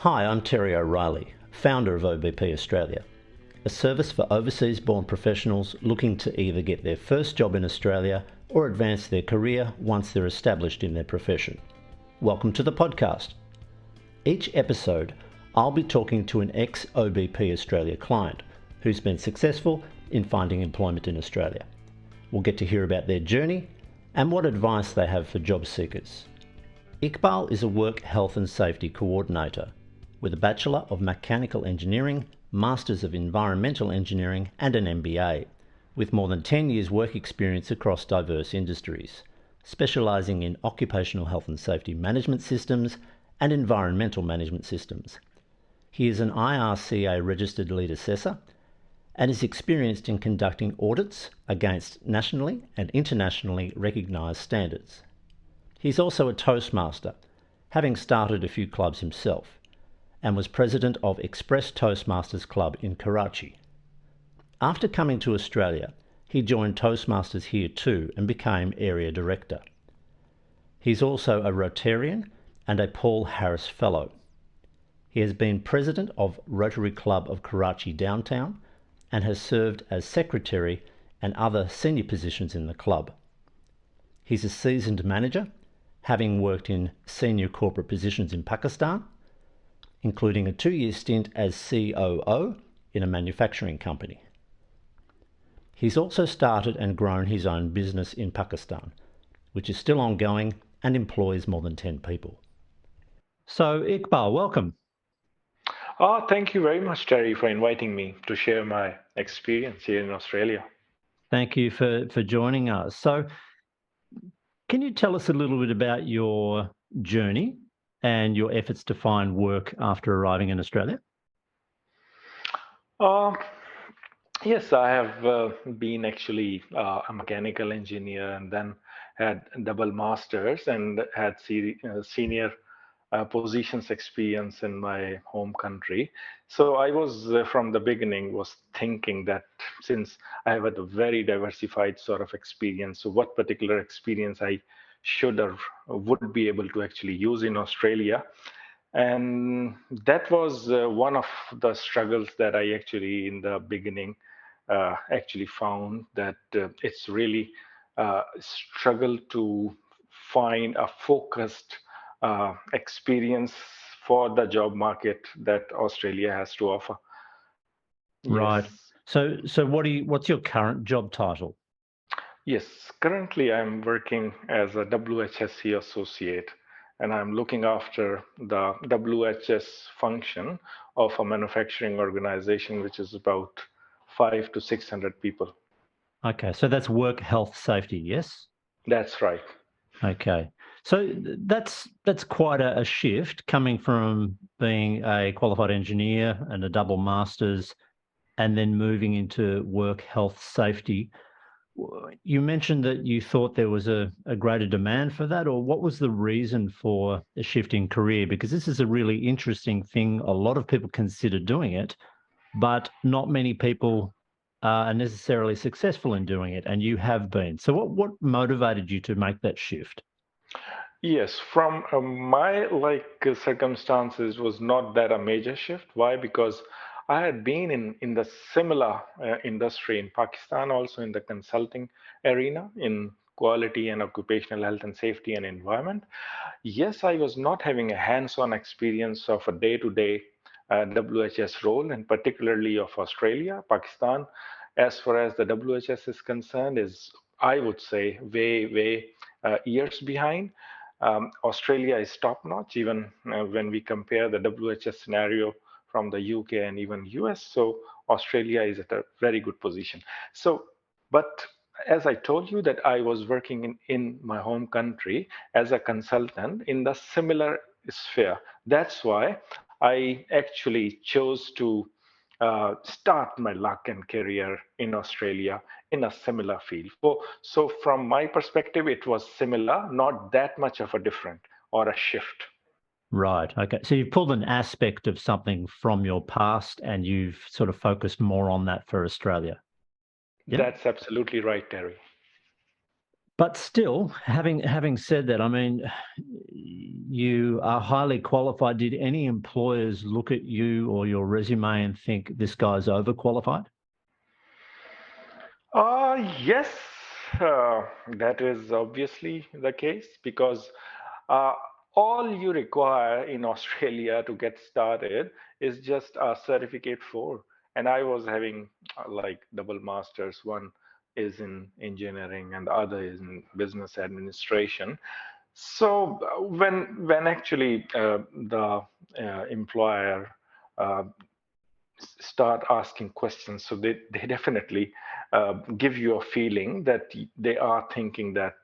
Hi, I'm Terry O'Reilly, founder of OBP Australia, a service for overseas-born professionals looking to either get their first job in Australia or advance their career once they're established in their profession. Welcome to the podcast. Each episode, I'll be talking to an ex-OBP Australia client who's been successful in finding employment in Australia. We'll get to hear about their journey and what advice they have for job seekers. Iqbal is a work health and safety coordinator with a Bachelor of Mechanical Engineering, Masters of Environmental Engineering and an MBA, with more than 10 years work experience across diverse industries, specialising in occupational health and safety management systems and environmental management systems. He is an IRCA registered lead assessor and is experienced in conducting audits against nationally and internationally recognised standards. He's also a Toastmaster, having started a few clubs himself, and was president of Express Toastmasters Club in Karachi. After coming to Australia, he joined Toastmasters here too and became area director. He's also a Rotarian and a Paul Harris Fellow. He has been president of Rotary Club of Karachi Downtown and has served as secretary and other senior positions in the club. He's a seasoned manager, having worked in senior corporate positions in Pakistan, including a 2-year stint as COO in a manufacturing company. He's also started and grown his own business in Pakistan, which is still ongoing and employs more than 10 people. So Iqbal, welcome. Oh, thank you very much, Terry, for inviting me to share my experience here in Australia. Thank you for joining us. So can you tell us a little bit about your journey and your efforts to find work after arriving in Australia? Uh, yes, I have been actually a mechanical engineer and then had double masters and had senior positions experience in my home country. So I was from the beginning was thinking that since I have had a very diversified sort of experience, so what particular experience I should or would be able to actually use in Australia. And that was one of the struggles that I actually in the beginning actually found that it's really struggle to find a focused experience for the job market that Australia has to offer. Right. Yes. So what's your current job title? Yes, currently I'm working as a WHSC associate and I'm looking after the WHS function of a manufacturing organization, which is about 500 to 600 people. Okay, so that's work health safety, yes? That's right. Okay. So that's quite a shift coming from being a qualified engineer and a double masters and then moving into work health safety. You mentioned that you thought there was a greater demand for that, or what was the reason for a shift in career? Because this is a really interesting thing. A lot of people consider doing it, but not many people are necessarily successful in doing it, and you have been. So what motivated you to make that shift? Yes, from my circumstances was not that a major shift. Why? Because I had been in the similar industry in Pakistan, also in the consulting arena in quality and occupational health and safety and environment. Yes, I was not having a hands-on experience of a day-to-day WHS role, and particularly of Australia, Pakistan. As far as the WHS is concerned, is I would say way years behind. Australia is top notch, even when we compare the WHS scenario from the UK and even US. So Australia is at a very good position. So, but as I told you that I was working in my home country as a consultant in the similar sphere. That's why I actually chose to start my luck and career in Australia in a similar field. So from my perspective, it was similar, not that much of a different or a shift. Right. Okay. So you've pulled an aspect of something from your past and you've sort of focused more on that for Australia. Yeah. That's absolutely right, Terry. But still, having said that, I mean, you are highly qualified. Did any employers look at you or your resume and think this guy's overqualified? Yes, that is obviously the case because uh, all you require in Australia to get started is just a certificate for. And I was having like double masters. One is in engineering and the other is in business administration. So when actually the employer uh, start asking questions. So they definitely give you a feeling that they are thinking that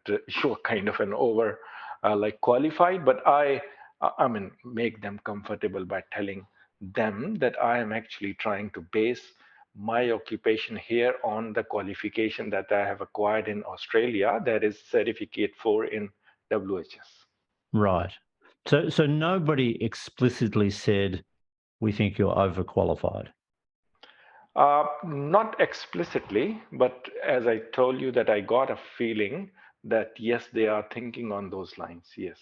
you're kind of an over like qualified. But I mean, make them comfortable by telling them that I am actually trying to base my occupation here on the qualification that I have acquired in Australia, that is Certificate 4 in WHS. Right. So nobody explicitly said we think you're overqualified. Not explicitly, but as I told you, that I got a feeling that yes, they are thinking on those lines. Yes.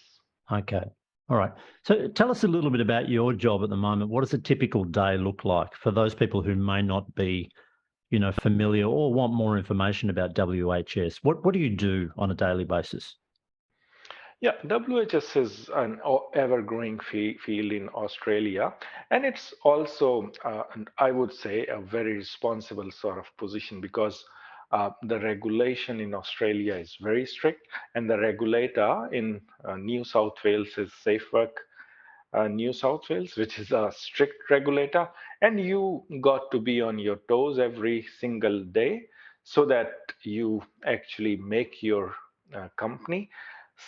Okay. All right. So tell us a little bit about your job at the moment. What does a typical day look like for those people who may not be, familiar or want more information about WHS? What do you do on a daily basis? Yeah, WHS is an ever-growing field in Australia, and it's also, and I would say, a very responsible sort of position because the regulation in Australia is very strict, and the regulator in New South Wales is SafeWork New South Wales, which is a strict regulator, and you got to be on your toes every single day so that you actually make your company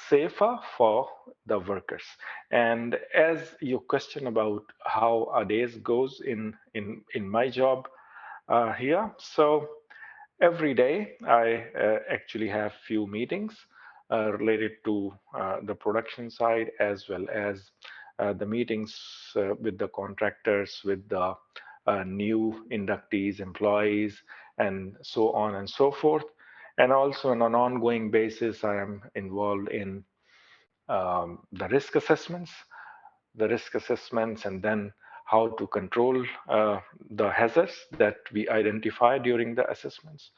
safer for the workers. And as your question about how a day goes in my job here, so every day, I actually have few meetings related to the production side as well as the meetings with the contractors, with the new inductees, employees, and so on and so forth. And also on an ongoing basis, I am involved in the risk assessments, and then how to control the hazards that we identify during the assessments.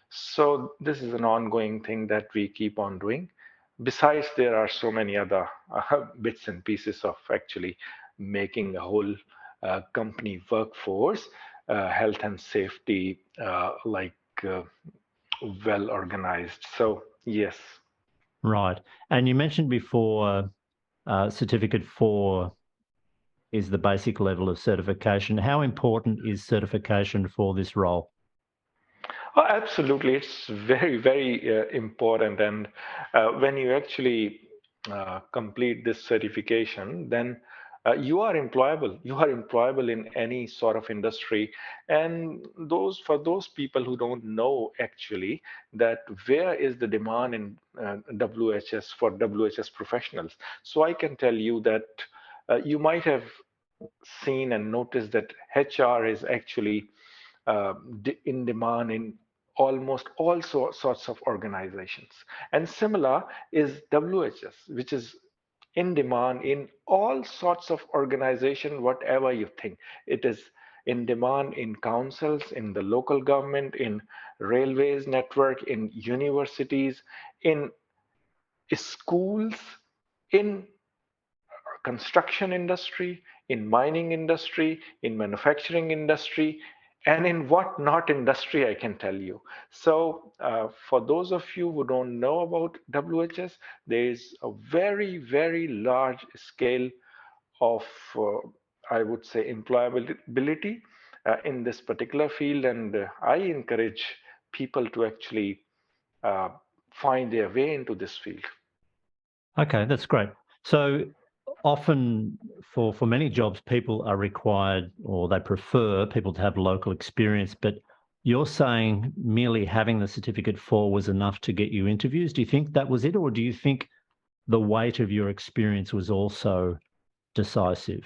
So this is an ongoing thing that we keep on doing. Besides, there are so many other bits and pieces of actually making a whole company workforce, health and safety, uh, well organized. So yes. Right. And you mentioned before certificate 4 is the basic level of certification. How important is certification for this role? Oh, absolutely. It's very, very important. And when you actually complete this certification, then you are employable. You are employable in any sort of industry. And for those people who don't know actually that where is the demand in WHS for WHS professionals. So I can tell you that you might have seen and noticed that HR is actually uh, in demand in almost all sorts of organizations. And similar is WHS, which is in demand in all sorts of organization, whatever you think. It is in demand in councils, in the local government, in railways network, in universities, in schools, in construction industry, in mining industry, in manufacturing industry, and in what not industry, I can tell you. So for those of you who don't know about WHS, there is a very, very large scale of, I would say, employability in this particular field. And I encourage people to actually uh, find their way into this field. Okay, that's great. So often for many jobs, people are required or they prefer people to have local experience, but you're saying merely having the certificate 4 was enough to get you interviews. Do you think that was it, or do you think the weight of your experience was also decisive?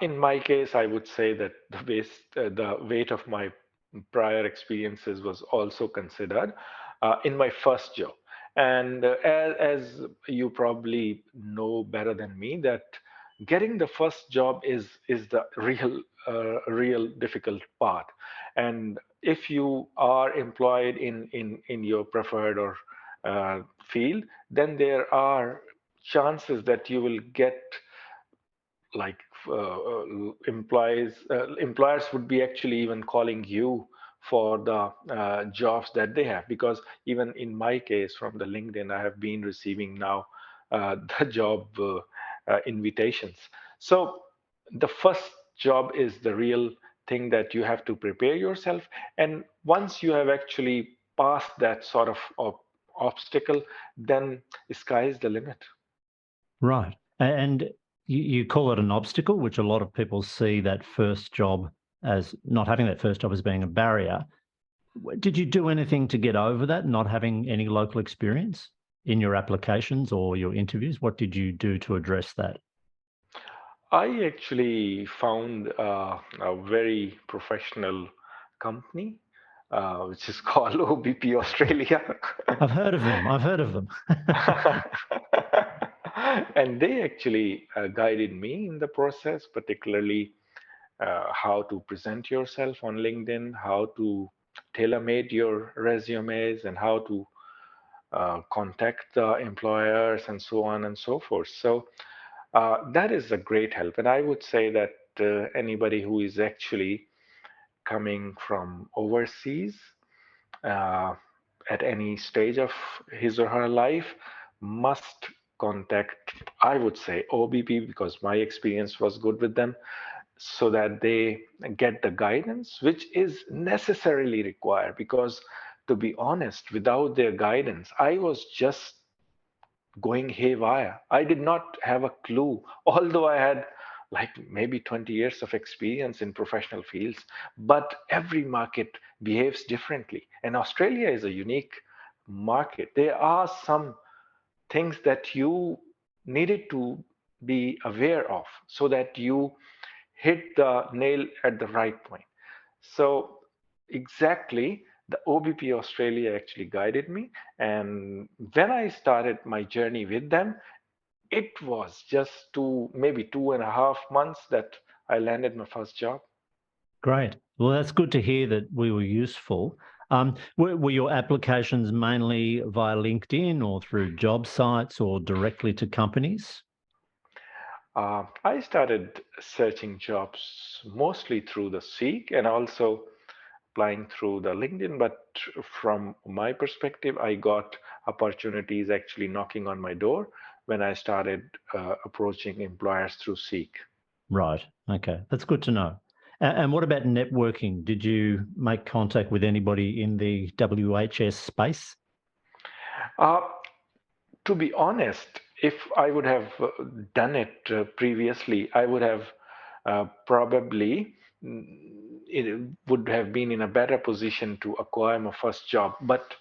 In my case, I would say that the weight of my prior experiences was also considered in my first job. And as you probably know better than me, that getting the first job is the real difficult part. And if you are employed in your preferred or field, then there are chances that you will get like employers would be actually even calling you for the jobs that they have, because even in my case from the LinkedIn I have been receiving now the job invitations. So the first job is the real thing that you have to prepare yourself, and once you have actually passed that sort of obstacle, then sky is the limit. Right. And you call it an obstacle, which a lot of people see that first job as not having that first job as being a barrier. Did you do anything to get over that, not having any local experience in your applications or your interviews? What did you do to address that? I actually found a very professional company, which is called OBP Australia. I've heard of them. I've heard of them. And they actually guided me in the process, particularly how to present yourself on LinkedIn, how to tailor-made your resumes, and how to contact the employers, and so on and so forth. So that is a great help. And I would say that anybody who is actually coming from overseas uh, at any stage of his or her life must contact, I would say, OBP, because my experience was good with them, so that they get the guidance which is necessarily required. Because to be honest, without their guidance, I was just going haywire. I did not have a clue, although I had like maybe 20 years of experience in professional fields. But every market behaves differently. And Australia is a unique market. There are some things that you needed to be aware of so that you hit the nail at the right point. So exactly, the OBP Australia actually guided me. And when I started my journey with them, it was just maybe 2.5 months that I landed my first job. Great. Well, that's good to hear that we were useful. Were your applications mainly via LinkedIn or through job sites or directly to companies? I started searching jobs mostly through the Seek and also applying through the LinkedIn. But from my perspective, I got opportunities actually knocking on my door when I started approaching employers through Seek. Right. Okay. That's good to know. And what about networking? Did you make contact with anybody in the WHS space? Uh, to be honest, if I would have done it previously, I would have probably it would have been in a better position to acquire my first job. But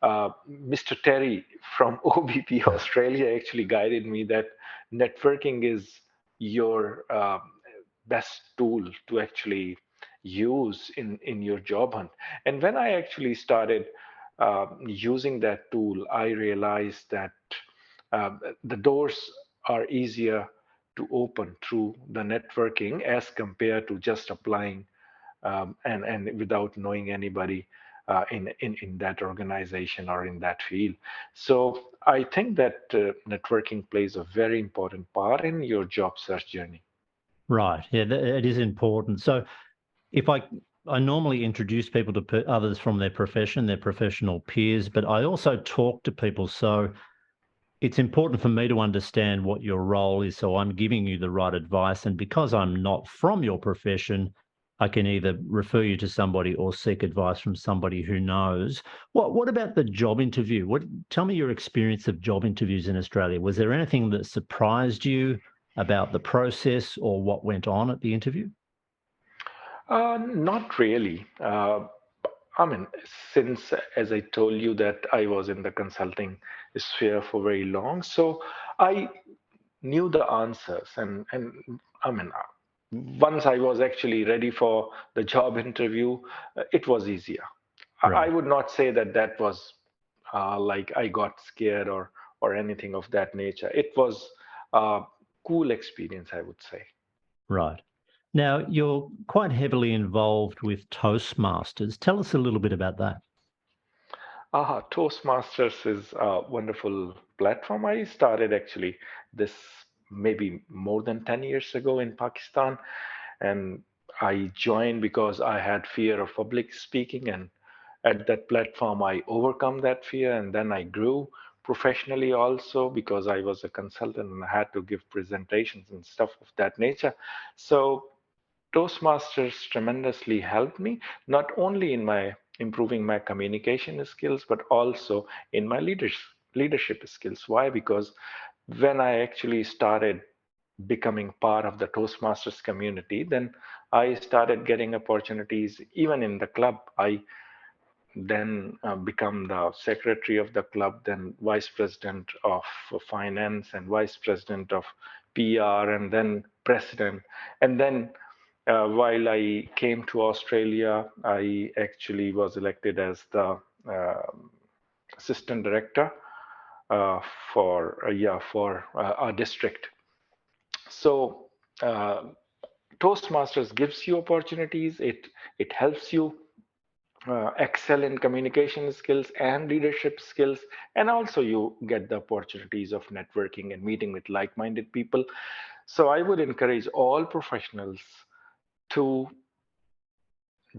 Mr. Terry from OBP Australia actually guided me that networking is your best tool to actually use in your job hunt. And when I actually started using that tool, I realized that the doors are easier to open through the networking as compared to just applying and without knowing anybody in that organization or in that field. So I think that networking plays a very important part in your job search journey. Right. Yeah, it is important. So if I normally introduce people to others from their profession, their professional peers, but I also talk to people. So it's important for me to understand what your role is, so I'm giving you the right advice. And because I'm not from your profession, I can either refer you to somebody or seek advice from somebody who knows. What about the job interview? Tell me your experience of job interviews in Australia. Was there anything that surprised you about the process or what went on at the interview? Not really. I mean, since as I told you that I was in the consulting sphere for very long, so I knew the answers. And I mean, once I was actually ready for the job interview, it was easier. I Right. would not say that that was like I got scared or anything of that nature. It was a cool experience, I would say. Right. Now, you're quite heavily involved with Toastmasters. Tell us a little bit about that. Toastmasters is a wonderful platform. I started actually this maybe more than 10 years ago in Pakistan, and I joined because I had fear of public speaking, and at that platform I overcome that fear, and then I grew professionally also because I was a consultant and I had to give presentations and stuff of that nature. So Toastmasters tremendously helped me, not only in my improving my communication skills, but also in my leadership skills. Why? Because when I actually started becoming part of the Toastmasters community, then I started getting opportunities even in the club. I then become the secretary of the club, then vice president of finance and vice president of PR, and then president. And then while I came to Australia, I actually was elected as the uh, assistant director uh, for our district. So Toastmasters gives you opportunities. It helps you excel in communication skills and leadership skills, and also you get the opportunities of networking and meeting with like-minded people. So I would encourage all professionals to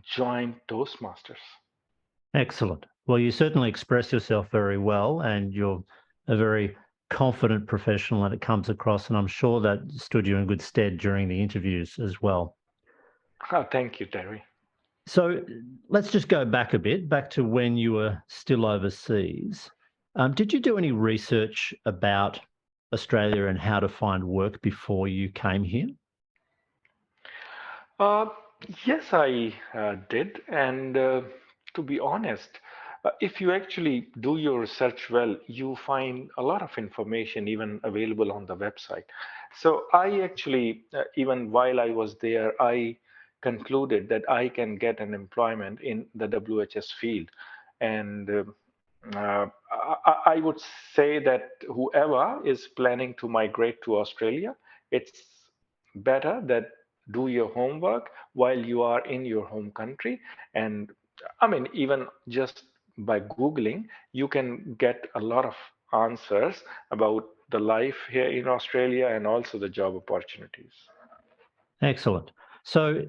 join Toastmasters. Excellent. Well, you certainly express yourself very well, and you're a very confident professional, and it comes across, and I'm sure that stood you in good stead during the interviews as well. Thank you, Terry. So let's just go back a bit, back to when you were still overseas. Did you do any research about Australia and how to find work before you came here? Uh, yes, I did. And to be honest, if you actually do your research well, you find a lot of information even available on the website. So I actually, even while I was there, I concluded that I can get an employment in the WHS field. And I would say that whoever is planning to migrate to Australia, it's better that do your homework while you are in your home country. And I mean, even just by Googling, you can get a lot of answers about the life here in Australia and also the job opportunities. Excellent. So,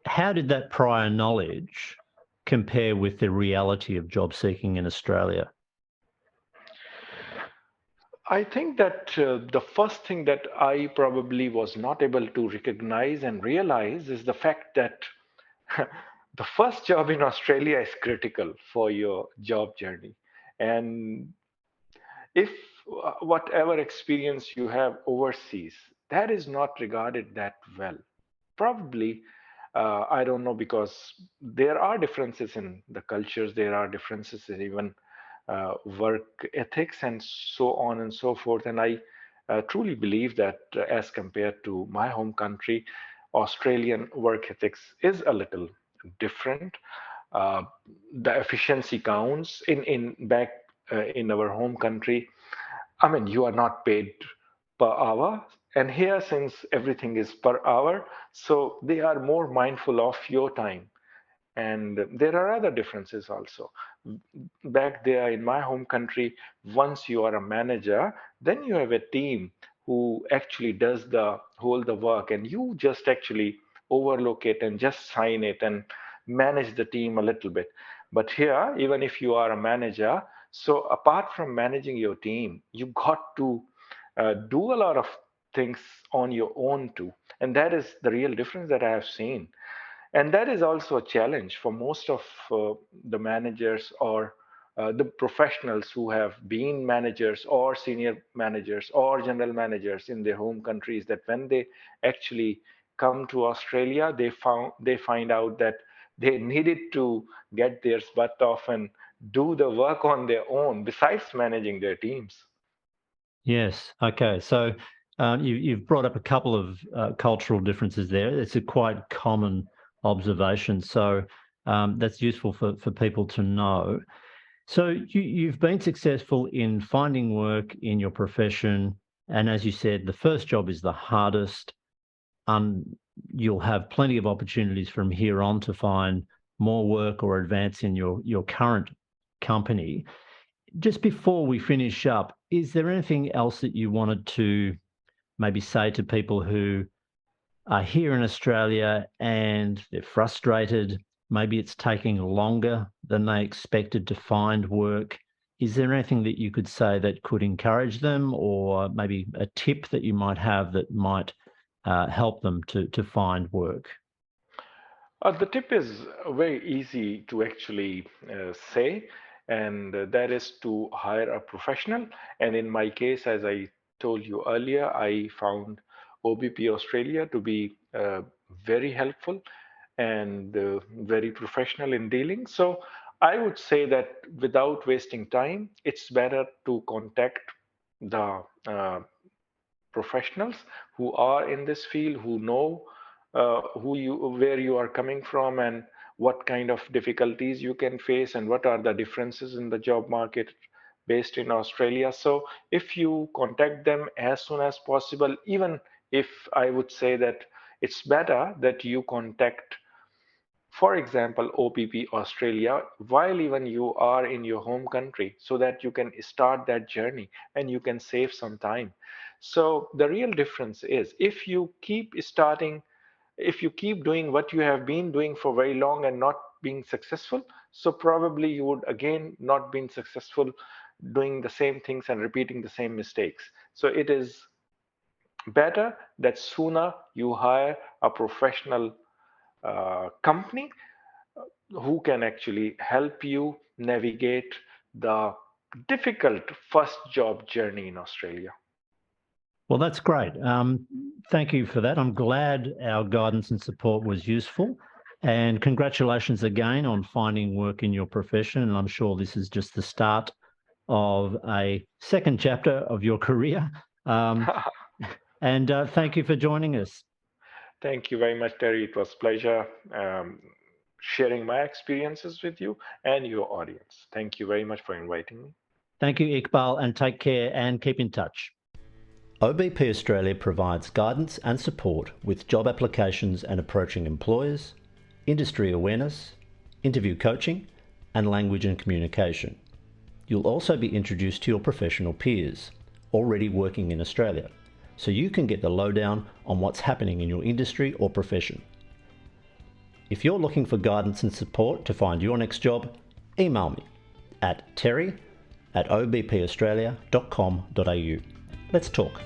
how did that prior knowledge compare with the reality of job seeking in Australia? I think that the first thing that I probably was not able to recognize and realize is the fact that the first job in Australia is critical for your job journey. And if whatever experience you have overseas, that is not regarded that well. Probably, I don't know, because there are differences in the cultures, there are differences in even work ethics, and so on and so forth. And I truly believe that as compared to my home country, Australian work ethics is a little different. Uh, the efficiency counts in back in our home country. I mean, you are not paid per hour. And here, since everything is per hour, so they are more mindful of your time. And there are other differences also. Back there in my home country, once you are a manager, then you have a team who actually does the whole the work, and you just actually overlook it and just sign it and manage the team a little bit. But here, even if you are a manager, so apart from managing your team, you got to do a lot of things on your own too. And that is the real difference that I have seen. And that is also a challenge for most of the managers or the professionals who have been managers or senior managers or general managers in their home countries, that when they actually come to Australia, they find out that they needed to get their butt off and do the work on their own besides managing their teams. Yes. Okay. So you've brought up a couple of cultural differences there. It's a quite common observation. So that's useful for people to know. So you've been successful in finding work in your profession, and as you said, the first job is the hardest. You'll have plenty of opportunities from here on to find more work or advance in your current company. Just before we finish up, is there anything else that you wanted to maybe say to people who are here in Australia and they're frustrated? Maybe it's taking longer than they expected to find work. Is there anything that you could say that could encourage them, or maybe a tip that you might have that might help them to find work? The tip is very easy to actually say, and that is to hire a professional. And in my case, as I told you earlier, I found OBP Australia to be very helpful and very professional in dealing. So I would say that without wasting time, it's better to contact the professionals who are in this field, who know where you are coming from, and what kind of difficulties you can face, and what are the differences in the job market based in Australia. So if you contact them as soon as possible, even if I would say that it's better that you contact, for example, OPP Australia, while even you are in your home country, so that you can start that journey and you can save some time. So the real difference is, if you keep doing what you have been doing for very long and not being successful, so probably you would again not been successful doing the same things and repeating the same mistakes. So it is better that sooner you hire a professional company who can actually help you navigate the difficult first job journey in Australia. Well, that's great. Thank you for that. I'm glad our guidance and support was useful. And congratulations again on finding work in your profession. And I'm sure this is just the start of a second chapter of your career. And thank you for joining us. Thank you very much, Terry. It was a pleasure sharing my experiences with you and your audience. Thank you very much for inviting me. Thank you, Iqbal, and take care and keep in touch. OBP Australia provides guidance and support with job applications and approaching employers, industry awareness, interview coaching, and language and communication. You'll also be introduced to your professional peers already working in Australia, so you can get the lowdown on what's happening in your industry or profession. If you're looking for guidance and support to find your next job, email me at terry@obpaustralia.com.au. Let's talk.